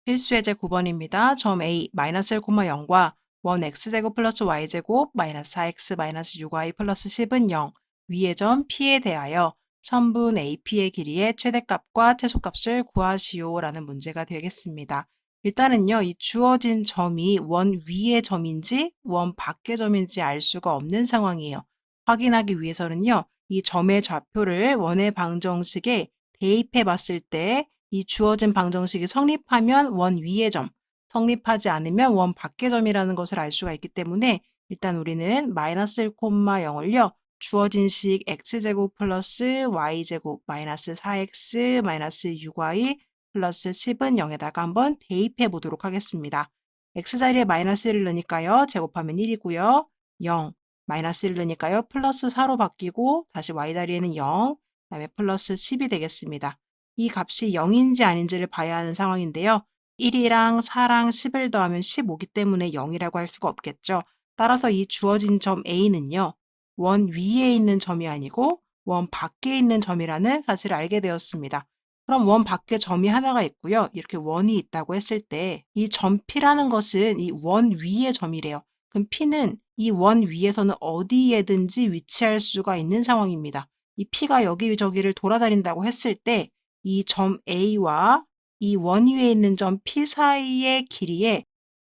필수 예제 9번입니다. 점 A 마이너스 1,0과 1x제곱 플러스 y제곱 마이너스 4x 마이너스 6y 플러스 10은 0. 위의 점 P에 대하여 선분 AP의 길이의 최대값과 최소값을 구하시오 라는 문제가 되겠습니다. 일단은요, 이 주어진 점이 원 위의 점인지 원 밖의 점인지 알 수가 없는 상황이에요. 확인하기 위해서는요, 이 점의 좌표를 원의 방정식에 대입해 봤을 때 이 주어진 방정식이 성립하면 원 위의 점, 성립하지 않으면 원 밖의 점이라는 것을 알 수가 있기 때문에 일단 우리는 마이너스 1,0을요. 주어진 식 x제곱 플러스 y제곱 마이너스 4x 마이너스 6y 플러스 10은 0에다가 한번 대입해 보도록 하겠습니다. x 자리에 마이너스를 넣으니까요. 제곱하면 1이고요. 0, 마이너스를 넣으니까요. 플러스 4로 바뀌고 다시 y 자리에는 0, 그다음에 플러스 10이 되겠습니다. 이 값이 0인지 아닌지를 봐야 하는 상황인데요. 1이랑 4랑 10을 더하면 15기 때문에 0이라고 할 수가 없겠죠. 따라서 이 주어진 점 A는요. 원 위에 있는 점이 아니고 원 밖에 있는 점이라는 사실을 알게 되었습니다. 그럼 원 밖에 점이 하나가 있고요. 이렇게 원이 있다고 했을 때 이 점 P라는 것은 이 원 위의 점이래요. 그럼 P는 이 원 위에서는 어디에든지 위치할 수가 있는 상황입니다. 이 P가 여기저기를 돌아다닌다고 했을 때 이 점 A와 이 원 위에 있는 점 P 사이의 길이의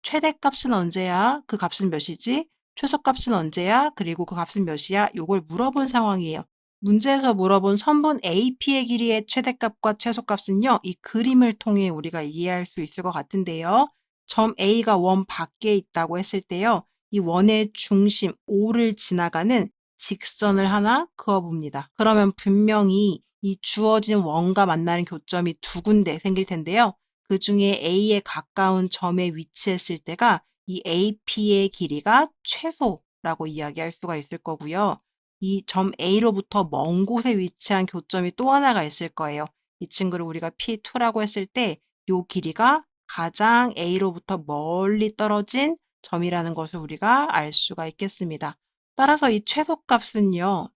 최대값은 언제야? 그 값은 몇이지? 최소값은 언제야? 그리고 그 값은 몇이야? 요걸 물어본 상황이에요. 문제에서 물어본 선분 AP의 길이의 최대값과 최소값은요. 이 그림을 통해 우리가 이해할 수 있을 것 같은데요. 점 A가 원 밖에 있다고 했을 때요. 이 원의 중심 O를 지나가는 직선을 하나 그어봅니다. 그러면 분명히 이 주어진 원과 만나는 교점이 두 군데 생길 텐데요. 그 중에 A에 가까운 점에 위치했을 때가 이 AP의 길이가 최소라고 이야기할 수가 있을 거고요. 이 점 A로부터 먼 곳에 위치한 교점이 또 하나가 있을 거예요. 이 친구를 우리가 P2라고 했을 때 이 길이가 가장 A로부터 멀리 떨어진 점이라는 것을 우리가 알 수가 있겠습니다. 따라서 이 최소값은요.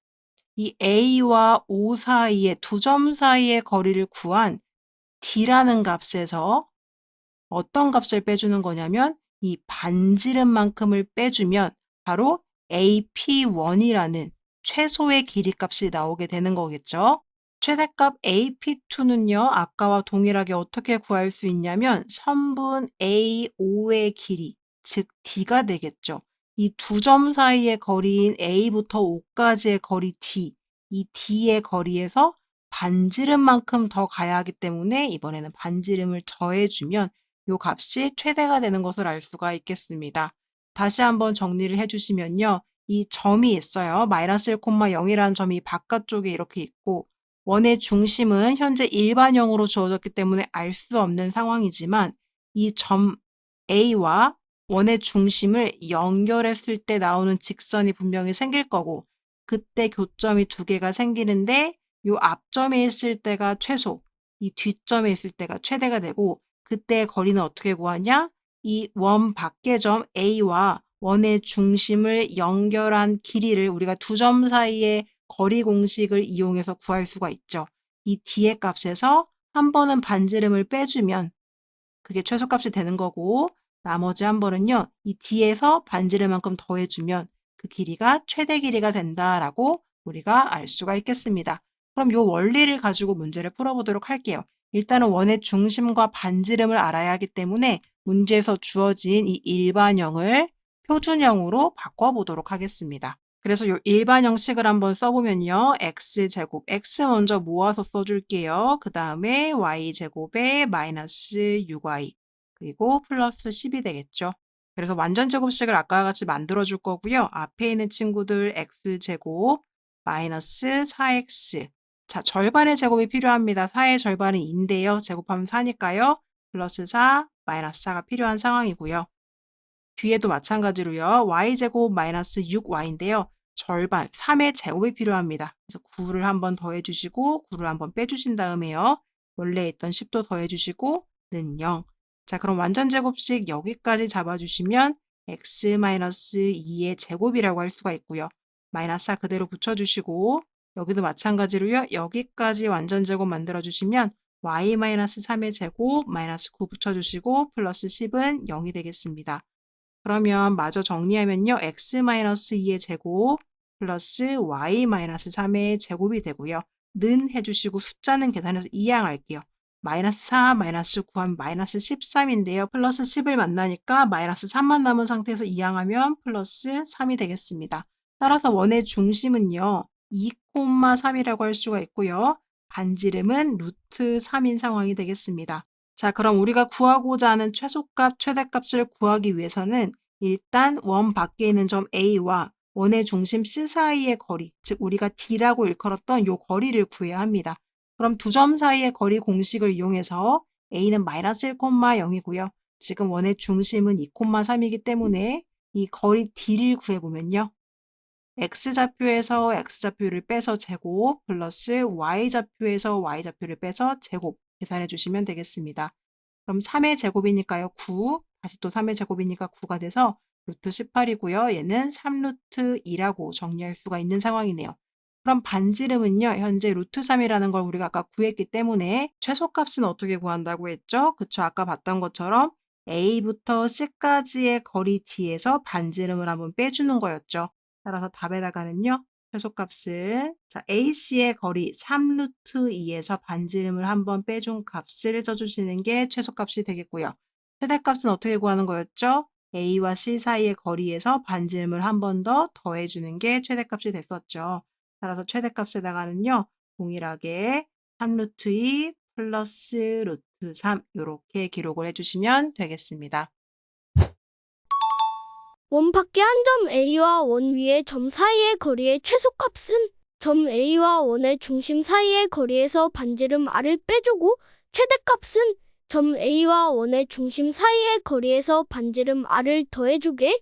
이 A와 O 사이의 두 점 사이의 거리를 구한 D라는 값에서 어떤 값을 빼주는 거냐면 이 반지름만큼을 빼주면 바로 AP1이라는 최소의 길이 값이 나오게 되는 거겠죠. 최대값 AP2는요. 아까와 동일하게 어떻게 구할 수 있냐면 선분 AO의 길이, 즉 D가 되겠죠. 이 두 점 사이의 거리인 A부터 O까지의 거리 D, 이 D의 거리에서 반지름만큼 더 가야 하기 때문에 이번에는 반지름을 더해주면 이 값이 최대가 되는 것을 알 수가 있겠습니다. 다시 한번 정리를 해주시면요. 이 점이 있어요. 마이너스 1,0이라는 점이 바깥쪽에 이렇게 있고 원의 중심은 현재 일반형으로 주어졌기 때문에 알 수 없는 상황이지만 이 점 A와 원의 중심을 연결했을 때 나오는 직선이 분명히 생길 거고 그때 교점이 두 개가 생기는데 이 앞점에 있을 때가 최소, 이 뒷점에 있을 때가 최대가 되고 그때 거리는 어떻게 구하냐? 이 원 밖의 점 A와 원의 중심을 연결한 길이를 우리가 두 점 사이의 거리 공식을 이용해서 구할 수가 있죠. 이 D의 값에서 한 번은 반지름을 빼주면 그게 최소값이 되는 거고 나머지 한 번은요. 이 D에서 반지름만큼 더해주면 그 길이가 최대 길이가 된다라고 우리가 알 수가 있겠습니다. 그럼 이 원리를 가지고 문제를 풀어보도록 할게요. 일단은 원의 중심과 반지름을 알아야 하기 때문에 문제에서 주어진 이 일반형을 표준형으로 바꿔보도록 하겠습니다. 그래서 이 일반형식을 한번 써보면요. x제곱, x 먼저 모아서 써줄게요. 그 다음에 y제곱에 마이너스 6y 그리고 플러스 10이 되겠죠. 그래서 완전제곱식을 아까와 같이 만들어줄 거고요. 앞에 있는 친구들 x제곱 마이너스 4x 자, 절반의 제곱이 필요합니다. 4의 절반은 2인데요. 제곱하면 4니까요. 플러스 4, 마이너스 4가 필요한 상황이고요. 뒤에도 마찬가지로요. y제곱 마이너스 6y인데요. 절반, 3의 제곱이 필요합니다. 그래서 9를 한번 더해주시고 9를 한번 빼주신 다음에요. 원래 있던 10도 더해주시고 는 0. 자, 그럼 완전제곱식 여기까지 잡아주시면 x-2의 제곱이라고 할 수가 있고요. 마이너스 4 그대로 붙여주시고 여기도 마찬가지로요. 여기까지 완전제곱 만들어주시면 y-3의 제곱 마이너스 9 붙여주시고 플러스 10은 0이 되겠습니다. 그러면 마저 정리하면요. x-2의 제곱 플러스 y-3의 제곱이 되고요. 는 해주시고 숫자는 계산해서 이항할게요. 마이너스 4, 마이너스 9 하면 마이너스 13인데요. 플러스 10을 만나니까 마이너스 3만 남은 상태에서 이항하면 플러스 3이 되겠습니다. 따라서 원의 중심은요. 2,3이라고 할 수가 있고요. 반지름은 루트 3인 상황이 되겠습니다. 자, 그럼 우리가 구하고자 하는 최소값, 최대값을 구하기 위해서는 일단 원 밖에 있는 점 A와 원의 중심 C 사이의 거리, 즉 우리가 D라고 일컬었던 이 거리를 구해야 합니다. 그럼 두 점 사이의 거리 공식을 이용해서 A는 마이너스 1,0이고요. 지금 원의 중심은 2,3이기 때문에 이 거리 D를 구해보면요. X좌표에서 X좌표를 빼서 제곱 플러스 Y좌표에서 Y좌표를 빼서 제곱 계산해 주시면 되겠습니다. 그럼 3의 제곱이니까요. 9, 다시 또 3의 제곱이니까 9가 돼서 루트 18이고요. 얘는 3루트 2라고 정리할 수가 있는 상황이네요. 그럼 반지름은요. 현재 루트 3이라는 걸 우리가 아까 구했기 때문에 최소값은 어떻게 구한다고 했죠? 그쵸? 아까 봤던 것처럼 A부터 C까지의 거리 D에서 반지름을 한번 빼주는 거였죠. 따라서 답에다가는요. 최소값을 AC의 거리 3루트 2에서 반지름을 한번 빼준 값을 써주시는 게 최소값이 되겠고요. 최대값은 어떻게 구하는 거였죠? A와 C 사이의 거리에서 반지름을 한 번 더 더해주는 게 최대값이 됐었죠. 따라서 최대값에다가는요. 동일하게 3루트 2 플러스 루트 3 이렇게 기록을 해주시면 되겠습니다. 원 밖의 한 점 A와 원 위의 점 사이의 거리의 최소값은 점 A와 원의 중심 사이의 거리에서 반지름 R을 빼주고 최대값은 점 A와 원의 중심 사이의 거리에서 반지름 R을 더해주게